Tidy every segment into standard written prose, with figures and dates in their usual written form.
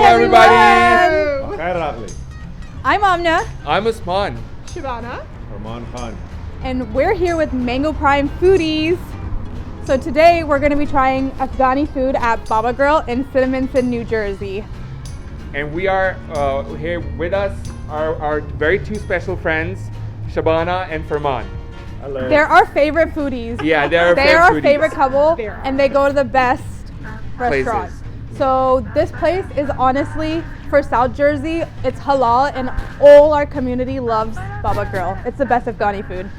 everybody! I'm Amna. I'm Usman. Shabana. Farman Khan. And we're here with Mango Prime Foodies. So today we're going to be trying Afghani food at Baba Girl in Cinnaminson, New Jersey. And we are here with us, our very two special friends, Shabana and Farman. Hello. They're our favorite foodies. Yeah, they're our foodies. favorite couple, and they go to the best restaurants. Places. So this place is honestly, for South Jersey, it's halal, and all our community loves Baba Girl. It's the best Afghani food.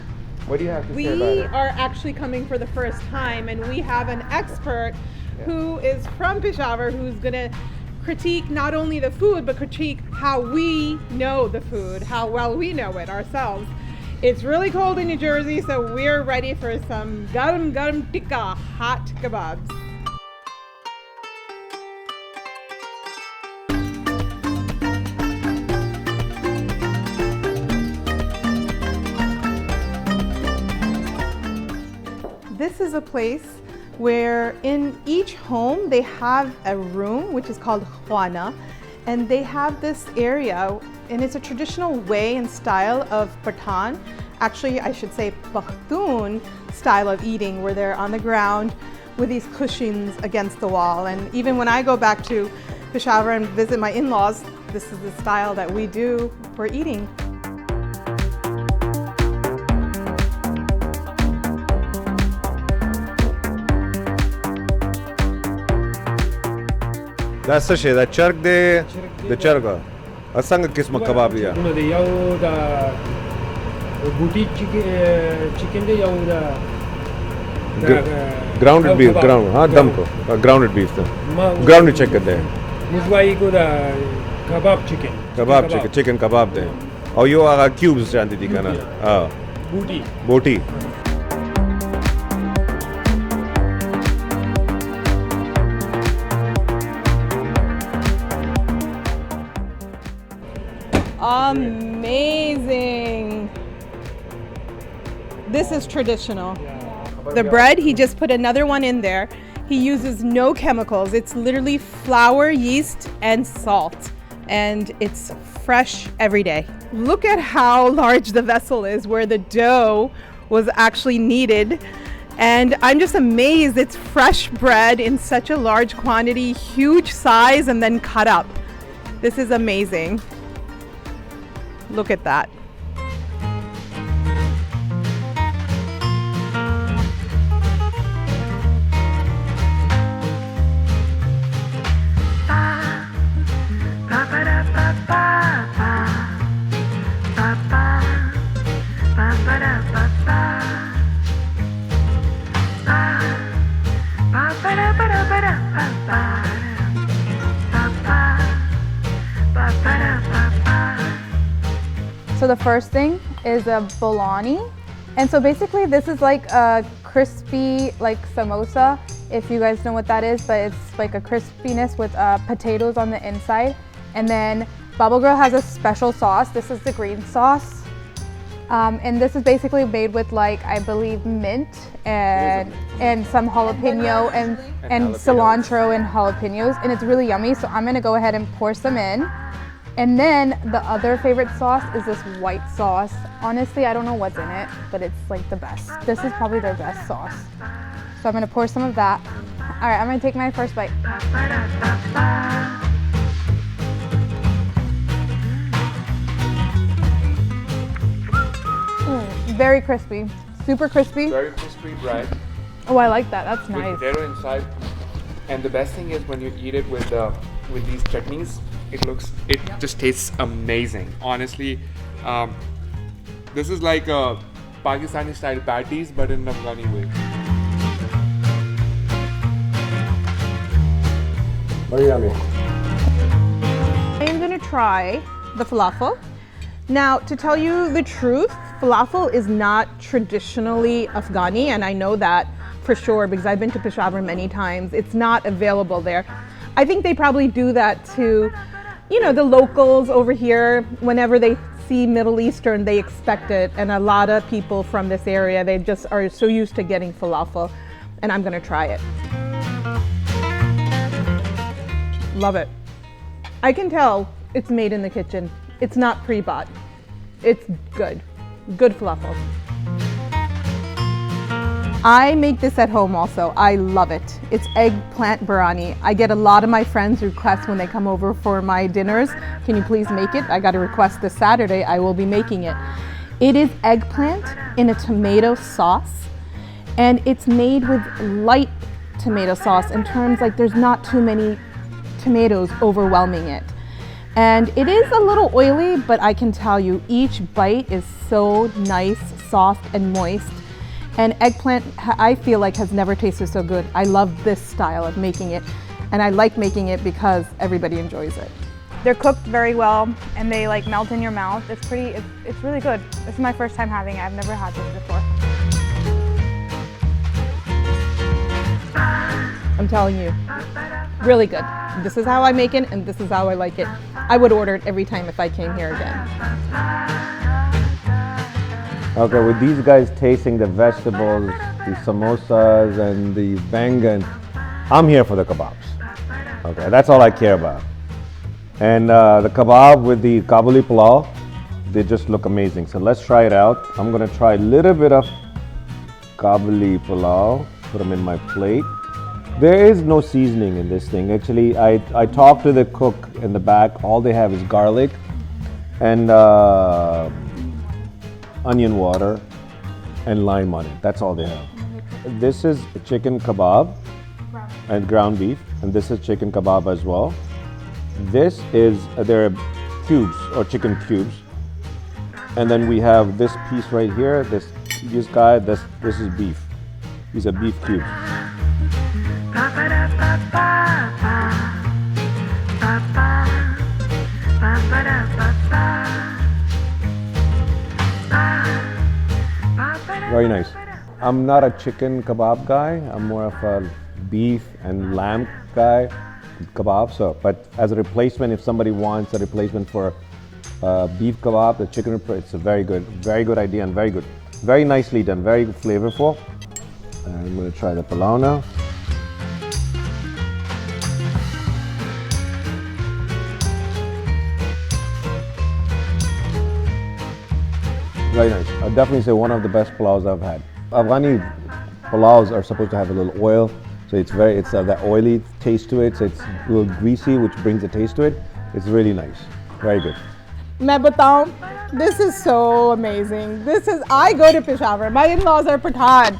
What do you have to say about We it? are actually coming for the first time, and we have an expert who is from Peshawar who's going to critique not only the food, but critique how we know the food, how well we know it ourselves. It's really cold in New Jersey, so we're ready for some garam garam tikka, hot kebabs. This is a place where in each home they have a room which is called khwana, and they have this area, and it's a traditional way and style of Pathan, actually I should say Pakhtun style of eating, where they're on the ground with these cushions against the wall. And even when I go back to Peshawar and visit my in-laws, this is the style that we do for eating. That's the shit. That chark the charga. Asanga kisma kebab ya. Chicken de Grounded beef, dum ko. Grounded beef ta. Grounded chicken de. Muzwai ko da kebab chicken. Chicken kebab de. Or you are cubes janti di kana. Boti. Amazing. This is traditional. The bread, he just put another one in there. He uses no chemicals. It's literally flour, yeast, and salt. And it's fresh every day. Look at how large the vessel is where the dough was actually kneaded. And I'm just amazed. It's fresh bread in such a large quantity, huge size, and then cut up. This is amazing. Look at that. So the first thing is a bolani. And so basically this is like a crispy like samosa, if you guys know what that is, but it's like a crispiness with potatoes on the inside. And then Baba Girl has a special sauce. This is the green sauce. And this is basically made with like, I believe, mint and some jalapeno and cilantro and jalapenos. And it's really yummy. So I'm gonna go ahead and pour some in. And then the other favorite sauce is this white sauce. Honestly, I don't know what's in it, but it's like the best. This is probably their best sauce. So I'm gonna pour some of that. All right, I'm gonna take my first bite. Very crispy, super crispy. Very crispy bread. Oh, I like that, that's With nice. potato inside. And the best thing is when you eat it with these chutneys, it just tastes amazing. Honestly, this is like a Pakistani style patties, but in an Afghani way. Very yummy. I'm gonna try the falafel. Now, to tell you the truth, falafel is not traditionally Afghani, and I know that for sure because I've been to Peshawar many times. It's not available there. I think they probably do that to, you know, the locals over here. Whenever they see Middle Eastern, they expect it, and a lot of people from this area, they just are so used to getting falafel, and I'm gonna try it. Love it. I can tell it's made in the kitchen. It's not pre-bought. It's good. Good falafel. I make this at home also. I love it. It's eggplant burani. I get a lot of my friends request when they come over for my dinners, can you please make it? I got a request this Saturday. I will be making it. It is eggplant in a tomato sauce, and it's made with light tomato sauce in terms like there's not too many tomatoes overwhelming it. And it is a little oily, but I can tell you each bite is so nice, soft and moist. And eggplant, I feel like, has never tasted so good. I love this style of making it, and I like making it because everybody enjoys it. They're cooked very well, and they like melt in your mouth. It's really good. This is my first time having it. I've never had this before. I'm telling you, really good. This is how I make it, and this is how I like it. I would order it every time if I came here again. Okay, with these guys tasting the vegetables, the samosas and the bangan, I'm here for the kebabs. Okay, that's all I care about. And the kebab with the qabeli pulao, they just look amazing. So let's try it out. I'm gonna try a little bit of qabeli pulao, put them in my plate. There is no seasoning in this thing. Actually, I talked to the cook in the back. All they have is garlic and onion water and lime on it. That's all they have. This is chicken kebab and ground beef, and this is chicken kebab as well. This is, there are cubes or chicken cubes, and then we have this piece right here. This guy. This is beef. These are beef cubes. Very nice. I'm not a chicken kebab guy. I'm more of a beef and lamb guy, kebab. So, but as a replacement, if somebody wants a replacement for beef kebab, the chicken, it's a very good idea and very good. Very nicely done, very flavorful. And I'm gonna try the pulao now. Very nice. I'd definitely say one of the best pulaus I've had. Afghani pulaus are supposed to have a little oil, so it's that oily taste to it. So it's a little greasy, which brings a taste to it. It's really nice. Very good. Main bataun, this is so amazing. I go to Peshawar. My in-laws are Pathan,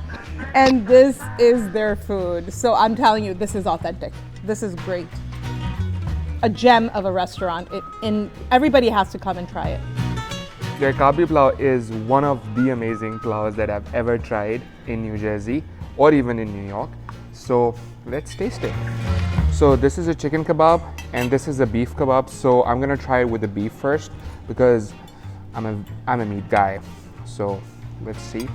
and this is their food. So I'm telling you, this is authentic. This is great. A gem of a restaurant. Everybody has to come and try it. Their qabeli pulao is one of the amazing pulaos that I've ever tried in New Jersey or even in New York. So let's taste it. So this is a chicken kebab and this is a beef kebab. So I'm gonna try it with the beef first because I'm a meat guy. So let's see.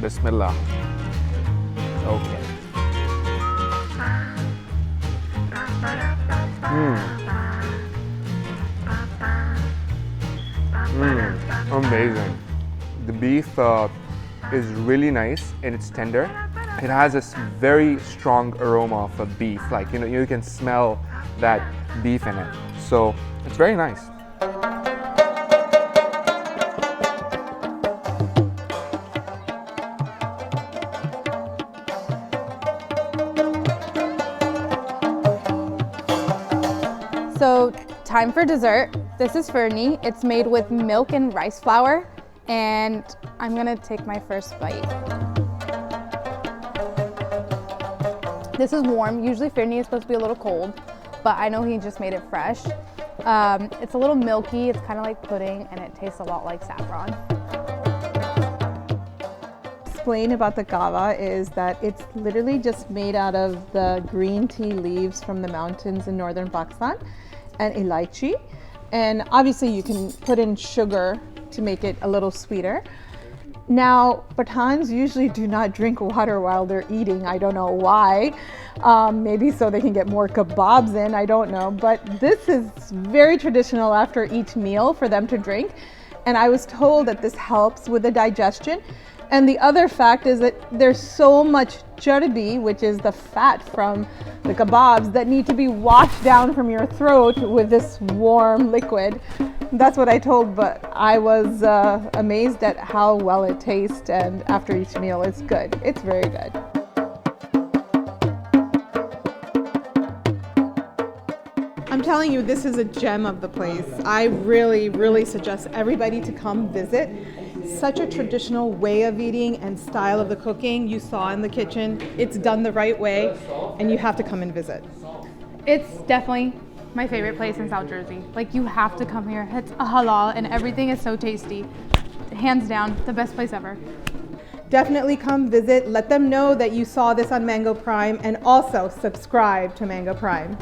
Bismillah. Okay. Amazing. The beef is really nice and it's tender. It has this very strong aroma of a beef, like you can smell that beef in it. So it's very nice. So time for dessert. This is Firnee. It's made with milk and rice flour, and I'm gonna take my first bite. This is warm. Usually Firnee is supposed to be a little cold, but I know he just made it fresh. It's a little milky, it's kind of like pudding, and it tastes a lot like saffron. Explain about the kava is that it's literally just made out of the green tea leaves from the mountains in northern Pakistan and elaichi. And obviously you can put in sugar to make it a little sweeter. Now, Pathans usually do not drink water while they're eating. I don't know why. Maybe so they can get more kebabs in, I don't know. But this is very traditional after each meal for them to drink. And I was told that this helps with the digestion And the other fact is that there's so much charbi, which is the fat from the kebabs, that need to be washed down from your throat with this warm liquid. That's what I told, but I was amazed at how well it tastes, and after each meal it's good. It's very good. I'm telling you, this is a gem of the place. I really suggest everybody to come visit. Such a traditional way of eating and style of the cooking you saw in the kitchen. It's done the right way, and you have to come and visit. It's definitely my favorite place in South Jersey. Like, you have to come here. It's a halal and everything is so tasty. Hands down, the best place ever. Definitely come visit. Let them know that you saw this on Mango Prime, and also subscribe to Mango Prime.